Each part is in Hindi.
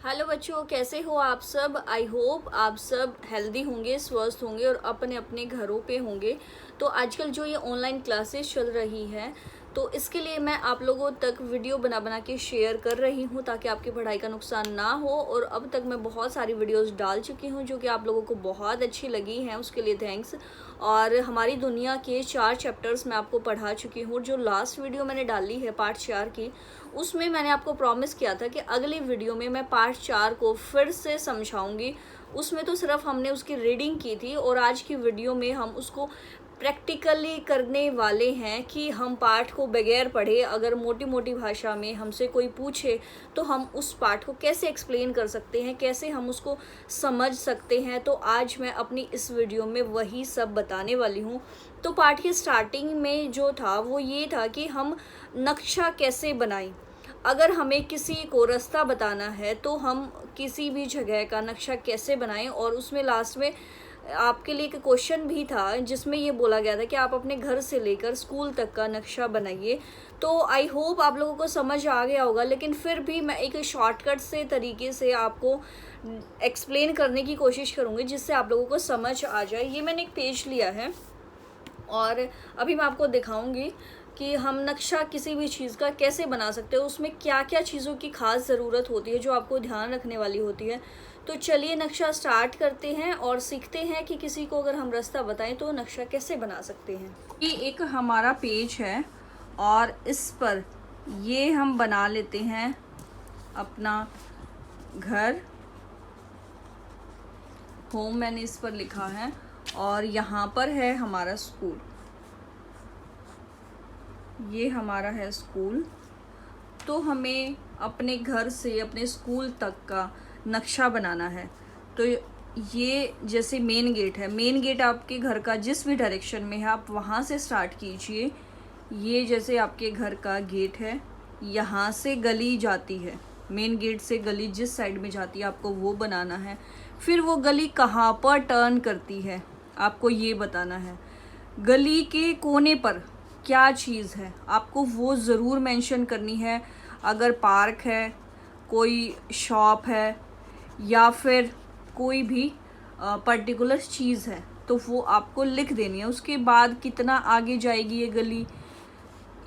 हेलो बच्चों, कैसे हो आप सब। आई होप आप सब हेल्दी होंगे, स्वस्थ होंगे और अपने अपने घरों पे होंगे। तो आजकल जो ये ऑनलाइन क्लासेस चल रही है, तो इसके लिए मैं आप लोगों तक वीडियो बना बना के शेयर कर रही हूँ ताकि आपकी पढ़ाई का नुकसान ना हो। और अब तक मैं बहुत सारी वीडियोस डाल चुकी हूँ जो कि आप लोगों को बहुत अच्छी लगी हैं, उसके लिए थैंक्स। और हमारी दुनिया के 4 चैप्टर्स मैं आपको पढ़ा चुकी हूँ। जो लास्ट वीडियो मैंने डाली है पार्ट 4 की, उसमें मैंने आपको प्रॉमिस किया था कि अगली वीडियो में मैं पार्ट 4 को फिर से समझाऊंगी। उसमें तो सिर्फ हमने उसकी रीडिंग की थी और आज की वीडियो में हम उसको प्रैक्टिकली करने वाले हैं कि हम पाठ को बगैर पढ़े अगर मोटी मोटी भाषा में हमसे कोई पूछे तो हम उस पाठ को कैसे एक्सप्लेन कर सकते हैं, कैसे हम उसको समझ सकते हैं। तो आज मैं अपनी इस वीडियो में वही सब बताने वाली हूँ। तो पाठ की स्टार्टिंग में जो था वो ये था कि हम नक्शा कैसे बनाएं। अगर हमें किसी को रास्ता बताना है तो हम किसी भी जगह का नक्शा कैसे बनाएं। और उसमें लास्ट में आपके लिए एक क्वेश्चन भी था जिसमें ये बोला गया था कि आप अपने घर से लेकर स्कूल तक का नक्शा बनाइए। तो आई होप आप लोगों को समझ आ गया होगा, लेकिन फिर भी मैं एक शॉर्टकट से तरीके से आपको एक्सप्लेन करने की कोशिश करूँगी जिससे आप लोगों को समझ आ जाए। ये मैंने एक पेज लिया है और अभी मैं आपको दिखाऊंगी कि हम नक्शा किसी भी चीज़ का कैसे बना सकते हो, उसमें क्या क्या चीज़ों की खास ज़रूरत होती है जो आपको ध्यान रखने वाली होती है। तो चलिए नक्शा स्टार्ट करते हैं और सीखते हैं कि किसी को अगर हम रास्ता बताएं तो नक्शा कैसे बना सकते हैं। ये एक हमारा पेज है और इस पर ये हम बना लेते हैं अपना घर, होम मैंने इस पर लिखा है, और यहाँ पर है हमारा स्कूल। ये हमारा है स्कूल। तो हमें अपने घर से अपने स्कूल तक का नक्शा बनाना है। तो ये जैसे मेन गेट है, मेन गेट आपके घर का जिस भी डायरेक्शन में है आप वहाँ से स्टार्ट कीजिए। ये जैसे आपके घर का गेट है, यहाँ से गली जाती है, मेन गेट से गली जिस साइड में जाती है आपको वो बनाना है। फिर वो गली कहाँ पर टर्न करती है आपको ये बताना है। गली के कोने पर क्या चीज़ है आपको वो ज़रूर मेंशन करनी है। अगर पार्क है, कोई शॉप है या फिर कोई भी पर्टिकुलर चीज़ है तो वो आपको लिख देनी है। उसके बाद कितना आगे जाएगी ये गली,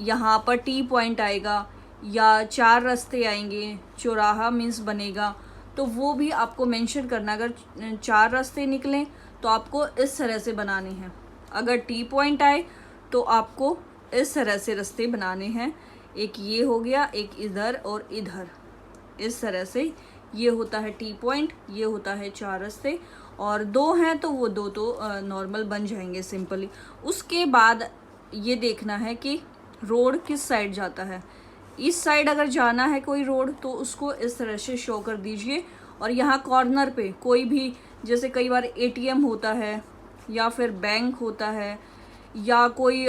यहाँ पर टी पॉइंट आएगा या 4 रास्ते आएंगे, चौराहा मीन्स बनेगा, तो वो भी आपको मेंशन करना। अगर 4 रास्ते निकलें तो आपको इस तरह से बनाने हैं, अगर टी पॉइंट आए तो आपको इस तरह से रास्ते बनाने हैं। एक ये हो गया, एक इधर और इधर, इस तरह से ये होता है टी पॉइंट, ये होता है 4 रास्ते, और 2 हैं तो वो 2 तो नॉर्मल बन जाएंगे सिंपली। उसके बाद ये देखना है कि रोड किस साइड जाता है। इस साइड अगर जाना है कोई रोड तो उसको इस तरह से शो कर दीजिए। और यहाँ कॉर्नर पे कोई भी, जैसे कई बार एटीएम होता है या फिर बैंक होता है या कोई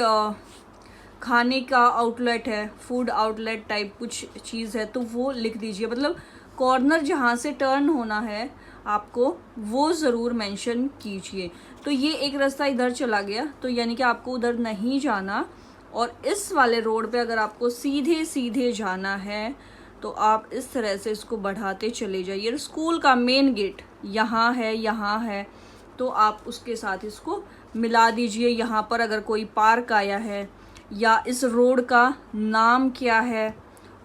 खाने का आउटलेट है, फूड आउटलेट टाइप कुछ चीज़ है, तो वो लिख दीजिए। मतलब कॉर्नर जहाँ से टर्न होना है आपको वो ज़रूर मेंशन कीजिए। तो ये एक रास्ता इधर चला गया तो यानी कि आपको उधर नहीं जाना। और इस वाले रोड पे अगर आपको सीधे सीधे जाना है तो आप इस तरह से इसको बढ़ाते चले जाइए। स्कूल का मेन गेट यहाँ है तो आप उसके साथ इसको मिला दीजिए। यहाँ पर अगर कोई पार्क आया है या इस रोड का नाम क्या है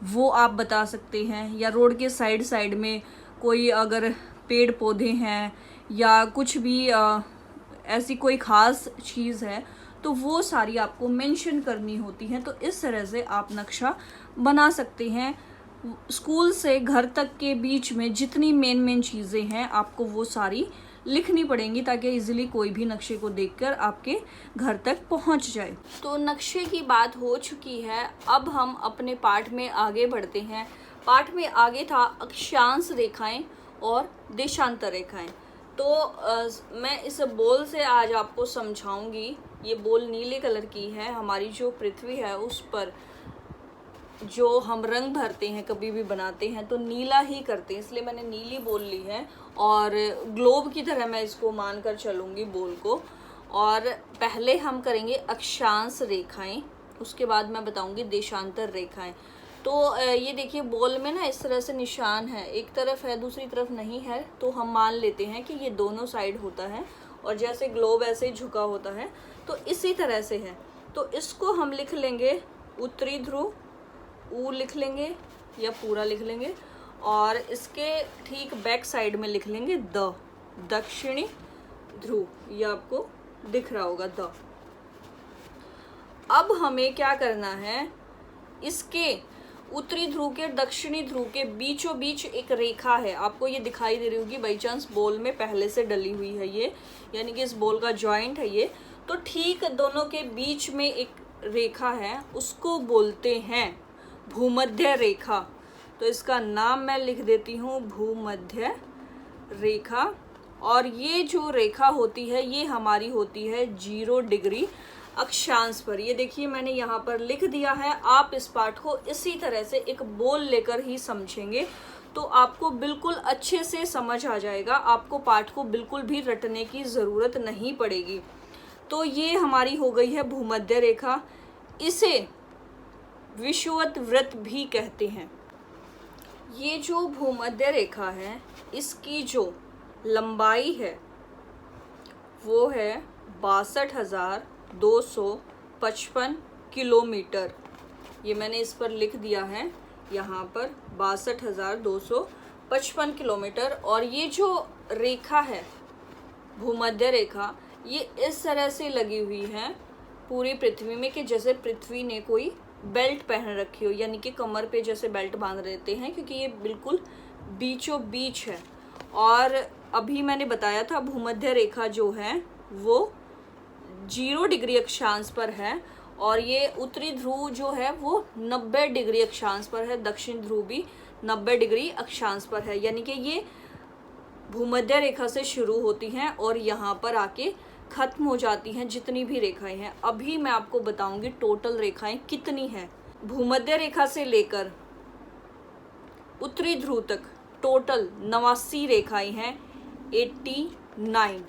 वो आप बता सकते हैं, या रोड के साइड में कोई अगर पेड़ पौधे हैं या कुछ भी ऐसी कोई ख़ास चीज़ है तो वो सारी आपको मेंशन करनी होती हैं। तो इस तरह से आप नक्शा बना सकते हैं। स्कूल से घर तक के बीच में जितनी मेन चीज़ें हैं आपको वो सारी लिखनी पड़ेंगी ताकि इजीली कोई भी नक्शे को देखकर आपके घर तक पहुंच जाए। तो नक्शे की बात हो चुकी है, अब हम अपने पाठ में आगे बढ़ते हैं। पाठ में आगे था अक्षांश रेखाएं और देशांतर रेखाएं। तो मैं इस बोल से आज आपको समझाऊंगी। ये बोल नीले कलर की है। हमारी जो पृथ्वी है उस पर जो हम रंग भरते हैं, कभी भी बनाते हैं तो नीला ही करते हैं, इसलिए मैंने नीली बोल ली है। और ग्लोब की तरह मैं इसको मानकर चलूँगी बोल को। और पहले हम करेंगे अक्षांश रेखाएं, उसके बाद मैं बताऊँगी देशांतर रेखाएं। तो ये देखिए बॉल में ना इस तरह से निशान है, एक तरफ है दूसरी तरफ नहीं है, तो हम मान लेते हैं कि ये दोनों साइड होता है और जैसे ग्लोब ऐसे झुका होता है तो इसी तरह से है। तो इसको हम लिख लेंगे उत्तरी ध्रुव, ऊ लिख लेंगे या पूरा लिख लेंगे, और इसके ठीक बैक साइड में लिख लेंगे द, दक्षिणी ध्रुव। ये आपको दिख रहा होगा द। अब हमें क्या करना है, इसके उत्तरी ध्रुव के दक्षिणी ध्रुव के बीचों बीच एक रेखा है, आपको ये दिखाई दे रही होगी बाई चांस, बॉल में पहले से डली हुई है ये, यानी कि इस बॉल का जॉइंट है ये। तो ठीक दोनों के बीच में एक रेखा है, उसको बोलते हैं भूमध्य रेखा। तो इसका नाम मैं लिख देती हूँ भूमध्य रेखा। और ये जो रेखा होती है ये हमारी होती है 0 डिग्री अक्षांश पर। ये देखिए मैंने यहाँ पर लिख दिया है। आप इस पाठ को इसी तरह से एक बोल लेकर ही समझेंगे तो आपको बिल्कुल अच्छे से समझ आ जाएगा, आपको पाठ को बिल्कुल भी रटने की ज़रूरत नहीं पड़ेगी। तो ये हमारी हो गई है भूमध्य रेखा। इसे विषुवत वृत्त भी कहते हैं। ये जो भूमध्य रेखा है इसकी जो लंबाई है वो है 62,255 किलोमीटर। ये मैंने इस पर लिख दिया है यहाँ पर 62,255 किलोमीटर। और ये जो रेखा है भूमध्य रेखा ये इस तरह से लगी हुई है पूरी पृथ्वी में कि जैसे पृथ्वी ने कोई बेल्ट पहन रखी हो, यानी कि कमर पे जैसे बेल्ट बांध देते हैं, क्योंकि ये बिल्कुल बीचों बीच है। और अभी मैंने बताया था भूमध्य रेखा जो है वो 0 डिग्री अक्षांश पर है और ये उत्तरी ध्रुव जो है वो 90 डिग्री अक्षांश पर है, दक्षिण ध्रुव भी 90 डिग्री अक्षांश पर है। यानी कि ये भूमध्य रेखा से शुरू होती हैं और यहाँ पर आके खत्म हो जाती हैं जितनी भी रेखाएं हैं। अभी मैं आपको बताऊंगी टोटल रेखाएं कितनी हैं। भूमध्य रेखा से लेकर उत्तरी ध्रुव तक टोटल 89 रेखाएं हैं, 89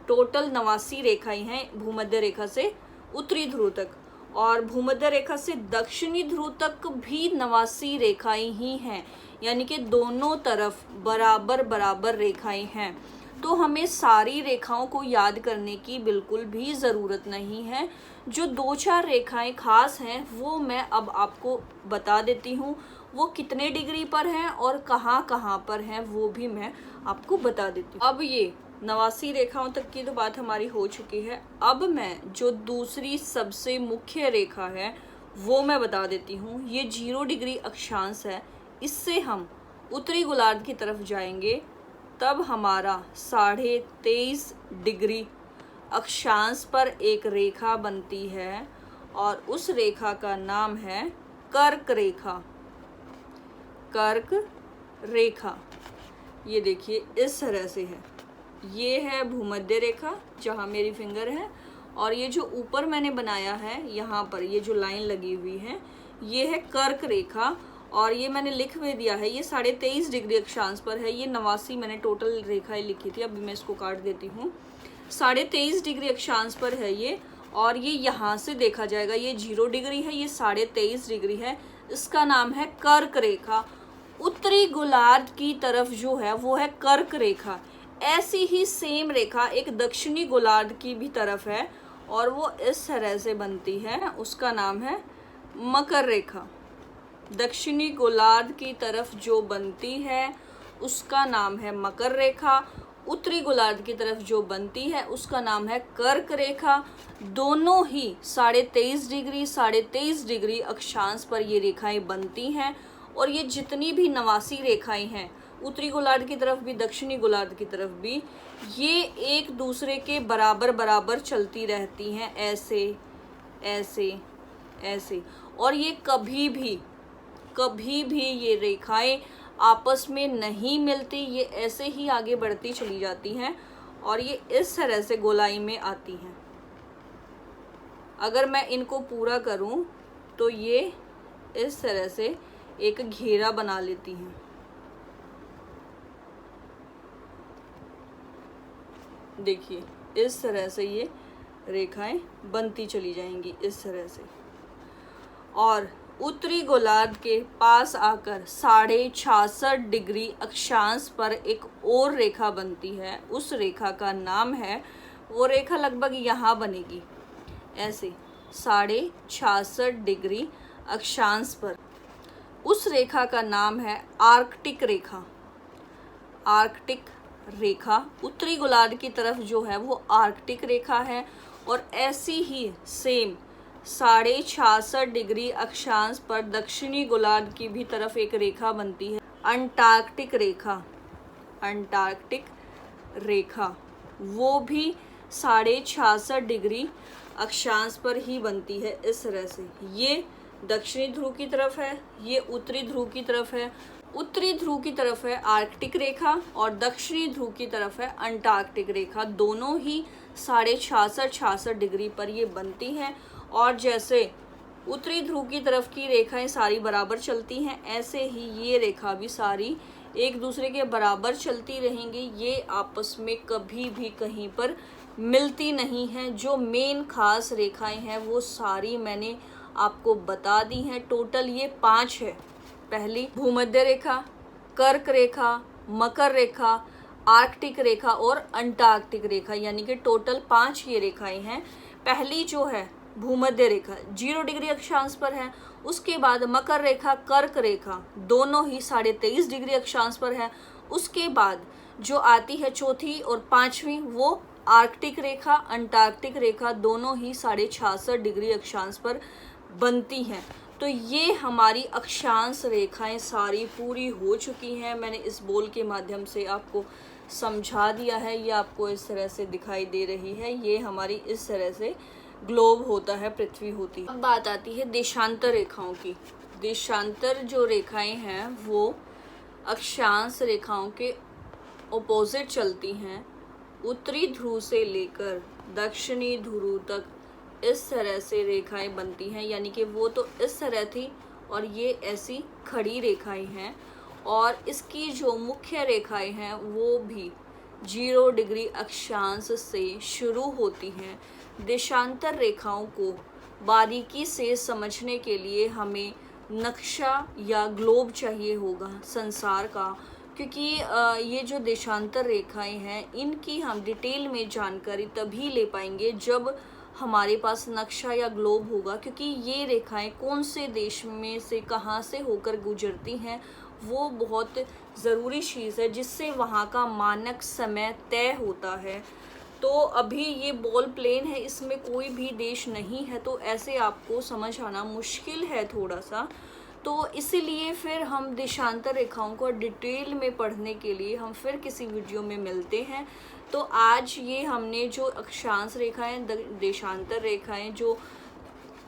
टोटल 89 रेखाएं हैं भूमध्य रेखा से उत्तरी ध्रुव तक। और भूमध्य रेखा से दक्षिणी ध्रुव तक भी 89 रेखाएं ही हैं, यानी कि दोनों तरफ बराबर बराबर रेखाएं हैं। तो हमें सारी रेखाओं को याद करने की बिल्कुल भी ज़रूरत नहीं है। जो 2-4 रेखाएं खास हैं वो मैं अब आपको बता देती हूँ, वो कितने डिग्री पर हैं और कहाँ कहाँ पर हैं वो भी मैं आपको बता देती हूँ। अब ये 89 रेखाओं तक की तो बात हमारी हो चुकी है। अब मैं जो दूसरी सबसे मुख्य रेखा है वो मैं बता देती हूँ। ये 0 डिग्री अक्षांश है, इससे हम उत्तरी गोलार्ध की तरफ जाएंगे तब हमारा 23.5 डिग्री अक्षांश पर एक रेखा बनती है और उस रेखा का नाम है कर्क रेखा। कर्क रेखा ये देखिए इस तरह से है। ये है भूमध्य रेखा जहाँ मेरी फिंगर है, और ये जो ऊपर मैंने बनाया है यहाँ पर ये जो लाइन लगी हुई है ये है कर्क रेखा। और ये मैंने लिख भी दिया है, ये 23.5 डिग्री अक्षांश पर है। ये 89 मैंने टोटल रेखाएं लिखी थी, अभी मैं इसको काट देती हूँ। 23.5 डिग्री अक्षांश पर है ये, और ये यहाँ से देखा जाएगा ये 0 डिग्री है, ये 23.5 डिग्री है। इसका नाम है कर्क रेखा। उत्तरी गोलार्ध की तरफ जो है वो है कर्क रेखा। ऐसी ही सेम रेखा एक दक्षिणी गोलार्ध की भी तरफ है और वो इस तरह से बनती है, उसका नाम है मकर रेखा। दक्षिणी गोलार्ध की तरफ जो बनती है उसका नाम है मकर रेखा, उत्तरी गोलार्ध की तरफ जो बनती है उसका नाम है कर्क रेखा। दोनों ही 23.5 डिग्री 23.5 डिग्री अक्षांश पर ये रेखाएं बनती हैं। और ये जितनी भी 89 रेखाएं हैं उत्तरी गोलार्ध की तरफ भी दक्षिणी गोलार्ध की तरफ भी, ये एक दूसरे के बराबर बराबर चलती रहती हैं, ऐसे ऐसे ऐसे। और ये कभी भी ये रेखाएं आपस में नहीं मिलती, ये ऐसे ही आगे बढ़ती चली जाती हैं और ये इस तरह से गोलाई में आती हैं। अगर मैं इनको पूरा करूं तो ये इस तरह से एक घेरा बना लेती हैं। देखिए इस तरह से ये रेखाएं बनती चली जाएंगी इस तरह से। और उत्तरी गोलार्ध के पास आकर 66.5 डिग्री अक्षांश पर एक और रेखा बनती है। उस रेखा का नाम है, वो रेखा लगभग यहाँ बनेगी ऐसे 66.5 डिग्री अक्षांश पर। उस रेखा का नाम है आर्कटिक रेखा। आर्कटिक रेखा उत्तरी गोलार्ध की तरफ जो है वो आर्कटिक रेखा है, और ऐसी ही सेम 66.5 डिग्री अक्षांश पर दक्षिणी गोलार्ध की भी तरफ एक रेखा बनती है, अंटार्कटिक रेखा। अंटार्कटिक रेखा वो भी 66.5 डिग्री अक्षांश पर ही बनती है इस तरह से। ये दक्षिणी ध्रुव की तरफ है, ये उत्तरी ध्रुव की तरफ है। उत्तरी ध्रुव की तरफ है आर्कटिक रेखा और दक्षिणी ध्रुव की तरफ है अंटार्कटिक रेखा। दोनों ही 66.5 डिग्री पर ये बनती हैं, और जैसे उत्तरी ध्रुव की तरफ की रेखाएं सारी बराबर चलती हैं, ऐसे ही ये रेखा भी सारी एक दूसरे के बराबर चलती रहेंगी। ये आपस में कभी भी कहीं पर मिलती नहीं हैं। जो मेन खास रेखाएं हैं वो सारी मैंने आपको बता दी हैं। टोटल ये 5 है। पहली भूमध्य रेखा, कर्क रेखा, मकर रेखा, आर्कटिक रेखा और अंटार्कटिक रेखा, यानी कि टोटल 5 ये रेखाएं हैं। पहली जो है भूमध्य रेखा 0 डिग्री अक्षांश पर है। उसके बाद मकर रेखा, कर्क रेखा दोनों ही 23.5 डिग्री अक्षांश पर है। उसके बाद जो आती है चौथी और 5वीं वो आर्कटिक रेखा, अंटार्कटिक रेखा दोनों ही 66.5 डिग्री अक्षांश पर बनती हैं। तो ये हमारी अक्षांश रेखाएं सारी पूरी हो चुकी हैं। मैंने इस बोल के माध्यम से आपको समझा दिया है। ये आपको इस तरह से दिखाई दे रही है। ये हमारी इस तरह से ग्लोब होता है, पृथ्वी होती है। अब बात आती है देशांतर रेखाओं की। देशांतर जो रेखाएं हैं वो अक्षांश रेखाओं के ऑपोजिट चलती हैं। उत्तरी ध्रुव से लेकर दक्षिणी ध्रुव तक इस तरह से रेखाएं बनती हैं, यानी कि वो तो इस तरह थी और ये ऐसी खड़ी रेखाएं हैं। और इसकी जो मुख्य रेखाएं हैं वो भी 0 डिग्री अक्षांश से शुरू होती हैं। देशांतर रेखाओं को बारीकी से समझने के लिए हमें नक्शा या ग्लोब चाहिए होगा संसार का, क्योंकि ये जो देशांतर रेखाएं हैं इनकी हम डिटेल में जानकारी तभी ले पाएंगे जब हमारे पास नक्शा या ग्लोब होगा, क्योंकि ये रेखाएं कौन से देश में से कहाँ से होकर गुजरती हैं वो बहुत ज़रूरी चीज़ है, जिससे वहाँ का मानक समय तय होता है। तो अभी ये बॉल प्लेन है, इसमें कोई भी देश नहीं है, तो ऐसे आपको समझ आना मुश्किल है थोड़ा सा। तो इसीलिए फिर हम देशांतर रेखाओं को डिटेल में पढ़ने के लिए हम फिर किसी वीडियो में मिलते हैं। तो आज ये हमने जो अक्षांश रेखाएं, देशांतर रेखाएं जो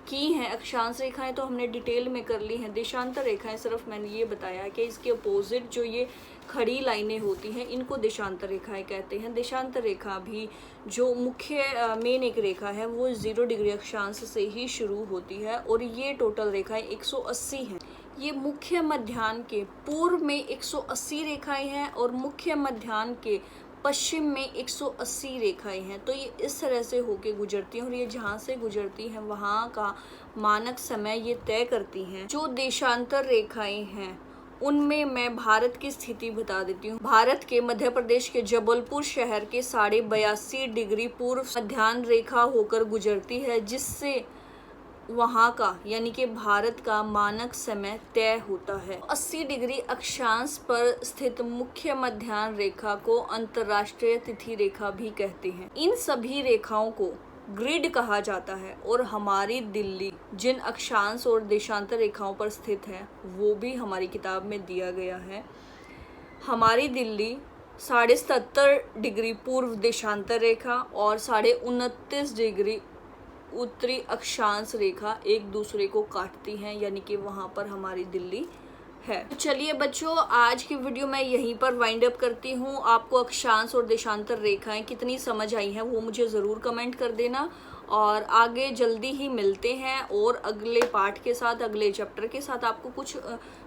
की हैं, अक्षांश रेखाएं तो हमने डिटेल में कर ली हैं। देशांतर रेखाएं सिर्फ मैंने ये बताया कि इसके अपोजिट जो ये खड़ी लाइनें होती हैं इनको देशांतर रेखाएं कहते हैं। देशांतर रेखा भी जो मुख्य मेन एक रेखा है वो 0 डिग्री अक्षांश से ही शुरू होती है, और ये टोटल रेखाएं 180 हैं। ये मुख्य मध्याह्न के पूर्व में 180 रेखाएं हैं और मुख्य मध्याह्न के पश्चिम में 180 रेखाएं हैं। तो ये इस तरह से होके गुजरती हैं, और ये जहाँ से गुजरती हैं वहाँ का मानक समय ये तय करती हैं। जो देशांतर रेखाएं हैं उनमें मैं भारत की स्थिति बता देती हूँ। भारत के मध्य प्रदेश के जबलपुर शहर के 82.5 डिग्री पूर्व मध्याह्न रेखा होकर गुजरती है, जिससे वहाँ का यानी कि भारत का मानक समय तय होता है। 80 डिग्री अक्षांश पर स्थित मुख्य मध्याह्न रेखा को अंतर्राष्ट्रीय तिथि रेखा भी कहते हैं। इन सभी रेखाओं को ग्रिड कहा जाता है, और हमारी दिल्ली जिन अक्षांश और देशांतर रेखाओं पर स्थित है वो भी हमारी किताब में दिया गया है। हमारी दिल्ली 77.5 डिग्री पूर्व देशांतर रेखा और 29.5 डिग्री उत्तरी अक्षांश रेखा एक दूसरे को काटती हैं, यानी कि वहाँ पर हमारी दिल्ली है। तो चलिए बच्चों, आज की वीडियो मैं यहीं पर वाइंड अप करती हूँ। आपको अक्षांश और देशांतर रेखाएं कितनी समझ आई हैं वो मुझे ज़रूर कमेंट कर देना, और आगे जल्दी ही मिलते हैं और अगले पार्ट के साथ, अगले चैप्टर के साथ। आपको कुछ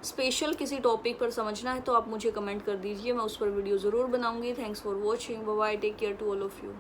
स्पेशल किसी टॉपिक पर समझना है तो आप मुझे कमेंट कर दीजिए, मैं उस पर वीडियो ज़रूर बनाऊँगी। Thanks for watching, bye bye, take care to all of you.